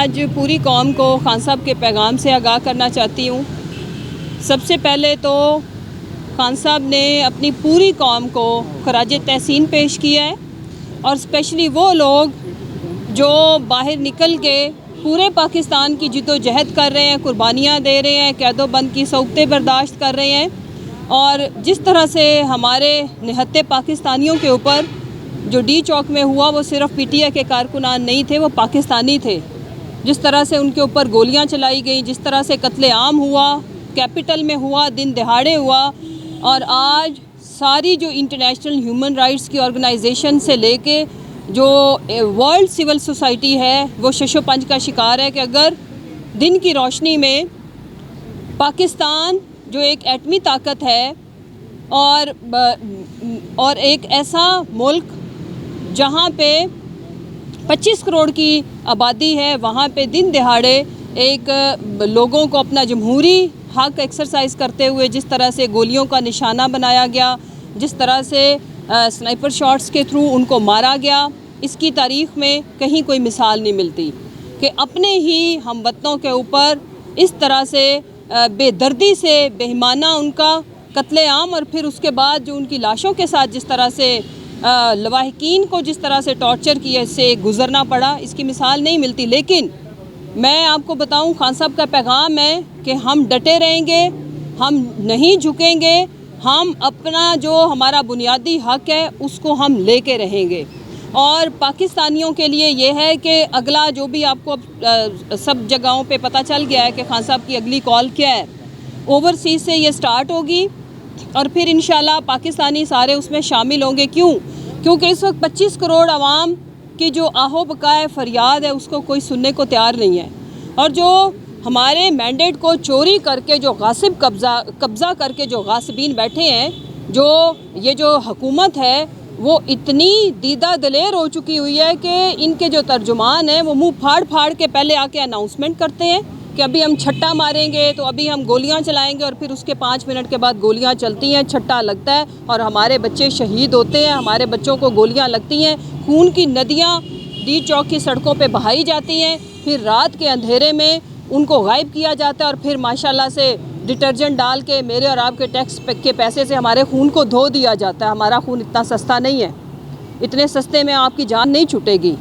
آج پوری قوم کو خان صاحب کے پیغام سے آگاہ کرنا چاہتی ہوں۔ سب سے پہلے تو خان صاحب نے اپنی پوری قوم کو خراج تحسین پیش کیا ہے، اور اسپیشلی وہ لوگ جو باہر نکل کے پورے پاکستان کی جد و جہد کر رہے ہیں، قربانیاں دے رہے ہیں، قید و بند کی صعوبتیں برداشت کر رہے ہیں، اور جس طرح سے ہمارے نہتے پاکستانیوں کے اوپر جو ڈی چوک میں ہوا، وہ صرف پی ٹی آئی کے کارکنان نہیں تھے، وہ پاکستانی تھے۔ جس طرح سے ان کے اوپر گولیاں چلائی گئیں، جس طرح سے قتل عام ہوا، کیپٹل میں ہوا، دن دہاڑے ہوا، اور آج ساری جو انٹرنیشنل ہیومن رائٹس کی آرگنائزیشن سے لے کے جو ورلڈ سول سوسائٹی ہے، وہ شش و پنج کا شکار ہے کہ اگر دن کی روشنی میں پاکستان جو ایک ایٹمی طاقت ہے اور ایک ایسا ملک جہاں پہ 25 کروڑ کی آبادی ہے، وہاں پہ دن دہاڑے ایک لوگوں کو اپنا جمہوری حق ایکسرسائز کرتے ہوئے جس طرح سے گولیوں کا نشانہ بنایا گیا، جس طرح سے سنائپر شاٹس کے تھرو ان کو مارا گیا، اس کی تاریخ میں کہیں کوئی مثال نہیں ملتی کہ اپنے ہی ہم وطنوں کے اوپر اس طرح سے بے دردی سے بےایمانہ ان کا قتل عام، اور پھر اس کے بعد جو ان کی لاشوں کے ساتھ جس طرح سے لواحقین کو جس طرح سے ٹارچر کیا، اس سے گزرنا پڑا، اس کی مثال نہیں ملتی۔ لیکن میں آپ کو بتاؤں، خان صاحب کا پیغام ہے کہ ہم ڈٹے رہیں گے، ہم نہیں جھکیں گے، ہم اپنا جو ہمارا بنیادی حق ہے اس کو ہم لے کے رہیں گے۔ اور پاکستانیوں کے لیے یہ ہے کہ اگلا جو بھی آپ کو سب جگہوں پہ پتہ چل گیا ہے کہ خان صاحب کی اگلی کال کیا ہے، اوورسیز سے یہ سٹارٹ ہوگی، اور پھر انشاءاللہ پاکستانی سارے اس میں شامل ہوں گے۔ کیونکہ اس وقت 25 کروڑ عوام کی جو آہو بکائے فریاد ہے اس کو کوئی سننے کو تیار نہیں ہے، اور جو ہمارے مینڈیٹ کو چوری کر کے جو غاصب قبضہ کر کے جو غاصبین بیٹھے ہیں، یہ جو حکومت ہے وہ اتنی دیدہ دلیر ہو چکی ہوئی ہے کہ ان کے جو ترجمان ہیں وہ منہ پھاڑ پھاڑ کے پہلے آ کے اناؤنسمنٹ کرتے ہیں کہ ابھی ہم چھٹا ماریں گے، تو ابھی ہم گولیاں چلائیں گے، اور پھر اس کے 5 منٹ کے بعد گولیاں چلتی ہیں، چھٹا لگتا ہے اور ہمارے بچے شہید ہوتے ہیں، ہمارے بچوں کو گولیاں لگتی ہیں، خون کی ندیاں ڈی چوک کی سڑکوں پہ بہائی جاتی ہیں، پھر رات کے اندھیرے میں ان کو غائب کیا جاتا ہے، اور پھر ماشاءاللہ سے ڈٹرجنٹ ڈال کے میرے اور آپ کے ٹیکس کے پیسے سے ہمارے خون کو دھو دیا جاتا ہے۔ ہمارا خون اتنا سستا نہیں ہے، اتنے سستے میں آپ کی جان نہیں چھوٹے گی۔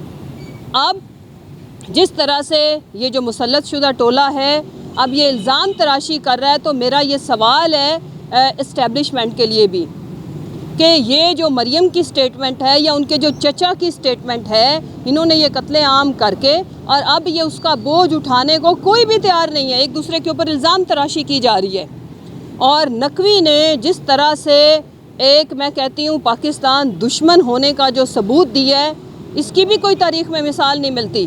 اب جس طرح سے یہ جو مسلط شدہ ٹولہ ہے اب یہ الزام تراشی کر رہا ہے، تو میرا یہ سوال ہے اسٹیبلشمنٹ کے لیے بھی کہ یہ جو مریم کی سٹیٹمنٹ ہے یا ان کے جو چچا کی سٹیٹمنٹ ہے، انہوں نے یہ قتل عام کر کے اور اب یہ اس کا بوجھ اٹھانے کو کوئی بھی تیار نہیں ہے، ایک دوسرے کے اوپر الزام تراشی کی جا رہی ہے۔ اور نقوی نے جس طرح سے ایک میں کہتی ہوں پاکستان دشمن ہونے کا جو ثبوت دیا ہے، اس کی بھی کوئی تاریخ میں مثال نہیں ملتی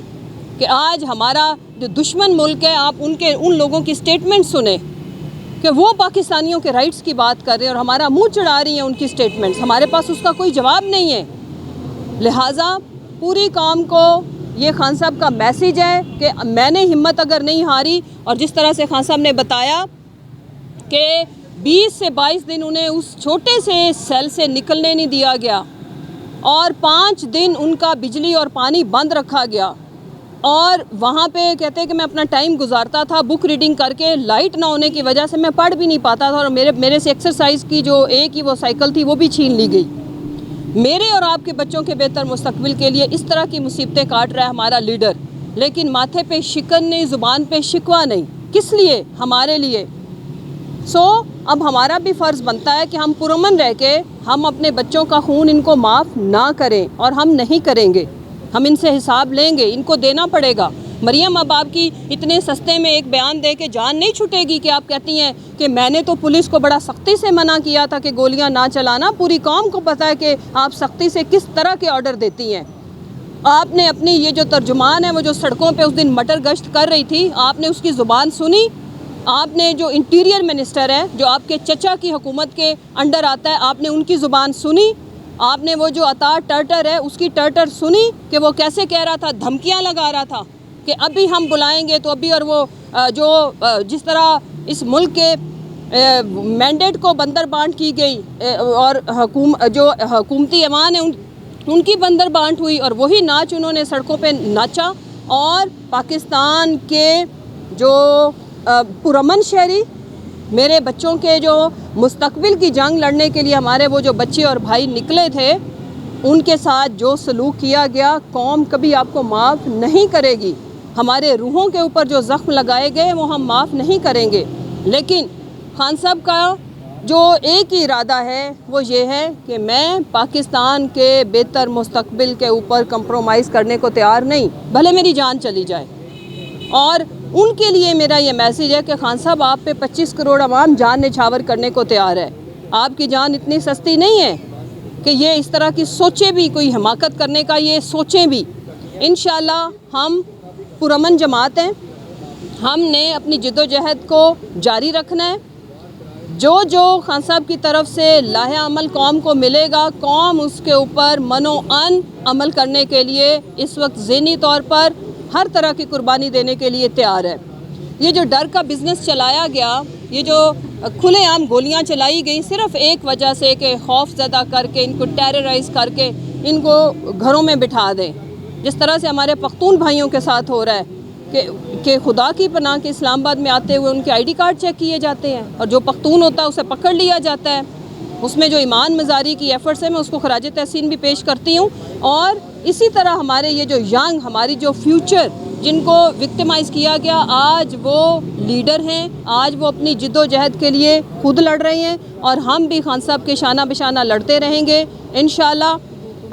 کہ آج ہمارا جو دشمن ملک ہے، آپ ان لوگوں کی سٹیٹمنٹ سنیں کہ وہ پاکستانیوں کے رائٹس کی بات کر رہے ہیں اور ہمارا منہ چڑھا رہی ہیں ان کی سٹیٹمنٹس، ہمارے پاس اس کا کوئی جواب نہیں ہے۔ لہٰذا پوری قوم کو یہ خان صاحب کا میسیج ہے کہ میں نے ہمت اگر نہیں ہاری، اور جس طرح سے خان صاحب نے بتایا کہ 20 سے 22 دن انہیں اس چھوٹے سے سیل سے نکلنے نہیں دیا گیا، اور 5 دن ان کا بجلی اور پانی بند رکھا گیا، اور وہاں پہ کہتے ہیں کہ میں اپنا ٹائم گزارتا تھا بک ریڈنگ کر کے، لائٹ نہ ہونے کی وجہ سے میں پڑھ بھی نہیں پاتا تھا، اور میرے سے ایکسرسائز کی جو ایک ہی وہ سائیکل تھی وہ بھی چھین لی گئی۔ میرے اور آپ کے بچوں کے بہتر مستقبل کے لیے اس طرح کی مصیبتیں کاٹ رہا ہے ہمارا لیڈر، لیکن ماتھے پہ شکن نہیں، زبان پہ شکوہ نہیں۔ کس لیے؟ ہمارے لیے۔ اب ہمارا بھی فرض بنتا ہے کہ ہم پرامن رہ کے ہم اپنے بچوں کا خون ان کو معاف نہ کریں، اور ہم نہیں کریں گے، ہم ان سے حساب لیں گے، ان کو دینا پڑے گا۔ مریم اب آپ کی اتنے سستے میں ایک بیان دے کے جان نہیں چھوٹے گی کہ آپ کہتی ہیں کہ میں نے تو پولیس کو بڑا سختی سے منع کیا تھا کہ گولیاں نہ چلانا۔ پوری قوم کو پتہ ہے کہ آپ سختی سے کس طرح کے آرڈر دیتی ہیں۔ آپ نے اپنی یہ جو ترجمان ہے وہ جو سڑکوں پہ اس دن مٹر گشت کر رہی تھی، آپ نے اس کی زبان سنی؟ آپ نے جو انٹیریئر منسٹر ہے جو آپ کے چچا کی حکومت کے انڈر آتا ہے، آپ نے ان کی زبان سنی؟ آپ نے وہ جو عطا ٹرٹر ہے اس کی ٹرٹر سنی کہ وہ کیسے کہہ رہا تھا، دھمکیاں لگا رہا تھا کہ ابھی ہم بلائیں گے تو ابھی، اور وہ جو جس طرح اس ملک کے مینڈیٹ کو بندر بانٹ کی گئی، اور جو حکومتی ایوان ہے ان کی بندر بانٹ ہوئی، اور وہی ناچ انہوں نے سڑکوں پہ ناچا، اور پاکستان کے جو پرامن شہری، میرے بچوں کے جو مستقبل کی جنگ لڑنے کے لیے ہمارے وہ جو بچے اور بھائی نکلے تھے، ان کے ساتھ جو سلوک کیا گیا، قوم کبھی آپ کو معاف نہیں کرے گی۔ ہمارے روحوں کے اوپر جو زخم لگائے گئے وہ ہم معاف نہیں کریں گے۔ لیکن خان صاحب کا جو ایک ہی ارادہ ہے وہ یہ ہے کہ میں پاکستان کے بہتر مستقبل کے اوپر کمپرومائز کرنے کو تیار نہیں، بھلے میری جان چلی جائے۔ اور ان کے لیے میرا یہ میسیج ہے کہ خان صاحب آپ پہ 25 کروڑ عوام جان نچھاور کرنے کو تیار ہے۔ آپ کی جان اتنی سستی نہیں ہے کہ یہ اس طرح کی سوچیں بھی، کوئی حماقت کرنے کا یہ سوچیں بھی۔ انشاءاللہ ہم پرامن جماعت ہیں، ہم نے اپنی جد و جہد کو جاری رکھنا ہے۔ جو خان صاحب کی طرف سے لاہ عمل قوم کو ملے گا، قوم اس کے اوپر منو ان عمل کرنے کے لیے اس وقت ذہنی طور پر ہر طرح کی قربانی دینے کے لیے تیار ہے۔ یہ جو ڈر کا بزنس چلایا گیا، یہ جو کھلے عام گولیاں چلائی گئیں صرف ایک وجہ سے کہ خوف زدہ کر کے، ان کو ٹیررائز کر کے ان کو گھروں میں بٹھا دیں، جس طرح سے ہمارے پختون بھائیوں کے ساتھ ہو رہا ہے کہ خدا کی پناہ کے اسلام آباد میں آتے ہوئے ان کے آئی ڈی کارڈ چیک کیے جاتے ہیں، اور جو پختون ہوتا ہے اسے پکڑ لیا جاتا ہے۔ اس میں جو ایمان مزاری کی ایفرٹس ہیں میں اس کو خراج تحسین بھی پیش کرتی ہوں۔ اور اسی طرح ہمارے یہ جو ینگ، ہماری جو فیوچر جن کو وکٹمائز کیا گیا، آج وہ لیڈر ہیں، آج وہ اپنی جد و جہد کے لیے خود لڑ رہے ہیں، اور ہم بھی خان صاحب کے شانہ بشانہ لڑتے رہیں گے انشاءاللہ۔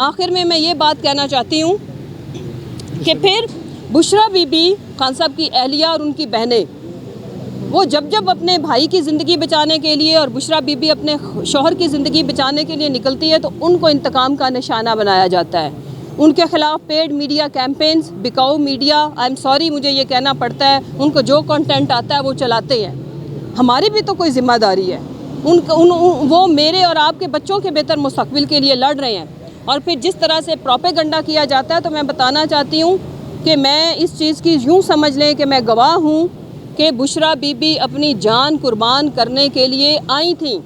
آخر میں یہ بات کہنا چاہتی ہوں کہ پھر بشرا بی بی خان صاحب کی اہلیہ اور ان کی بہنیں، وہ جب اپنے بھائی کی زندگی بچانے کے لیے اور بشرا بی بی اپنے شوہر کی زندگی بچانے کے لیے نکلتی ہے تو ان کو انتقام کا نشانہ بنایا جاتا ہے۔ ان کے خلاف پیڈ میڈیا کیمپینز، بکاؤ میڈیا، آئی ایم سوری مجھے یہ کہنا پڑتا ہے، ان کو جو کنٹینٹ آتا ہے وہ چلاتے ہیں۔ ہماری بھی تو کوئی ذمہ داری ہے، وہ میرے اور آپ کے بچوں کے بہتر مستقبل کے لیے لڑ رہے ہیں۔ اور پھر جس طرح سے پروپیگنڈا کیا جاتا ہے تو میں بتانا چاہتی ہوں کہ میں اس چیز کی یوں سمجھ لیں کہ میں گواہ ہوں کہ بشرا بی بی اپنی جان قربان کرنے کے لیے آئی تھیں،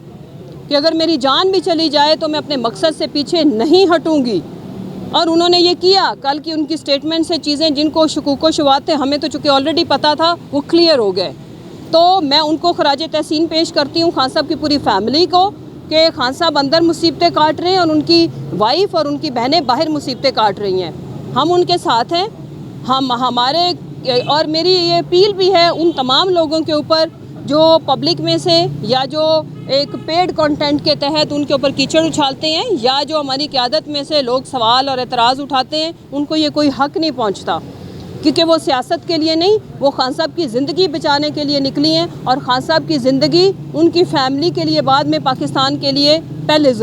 کہ اگر میری جان بھی چلی جائے تو میں اپنے مقصد سے پیچھے نہیں ہٹوں گی۔ اور انہوں نے یہ کیا۔ کل کی ان کی سٹیٹمنٹ سے چیزیں جن کو شکوک و شبہات تھے، ہمیں تو چونکہ آلریڈی پتہ تھا، وہ کلیئر ہو گئے۔ تو میں ان کو خراج تحسین پیش کرتی ہوں، خان صاحب کی پوری فیملی کو، کہ خان صاحب اندر مصیبتیں کاٹ رہے ہیں اور ان کی وائف اور ان کی بہنیں باہر مصیبتیں کاٹ رہی ہیں۔ ہم ان کے ساتھ ہیں، ہمارے اور میری یہ اپیل بھی ہے ان تمام لوگوں کے اوپر جو پبلک میں سے یا جو ایک پیڈ کنٹینٹ کے تحت ان کے اوپر کیچڑ اچھالتے ہیں، یا جو ہماری قیادت میں سے لوگ سوال اور اعتراض اٹھاتے ہیں، ان کو یہ کوئی حق نہیں پہنچتا، کیونکہ وہ سیاست کے لیے نہیں، وہ خان صاحب کی زندگی بچانے کے لیے نکلی ہیں، اور خان صاحب کی زندگی ان کی فیملی کے لیے بعد میں، پاکستان کے لیے پہلے ضرور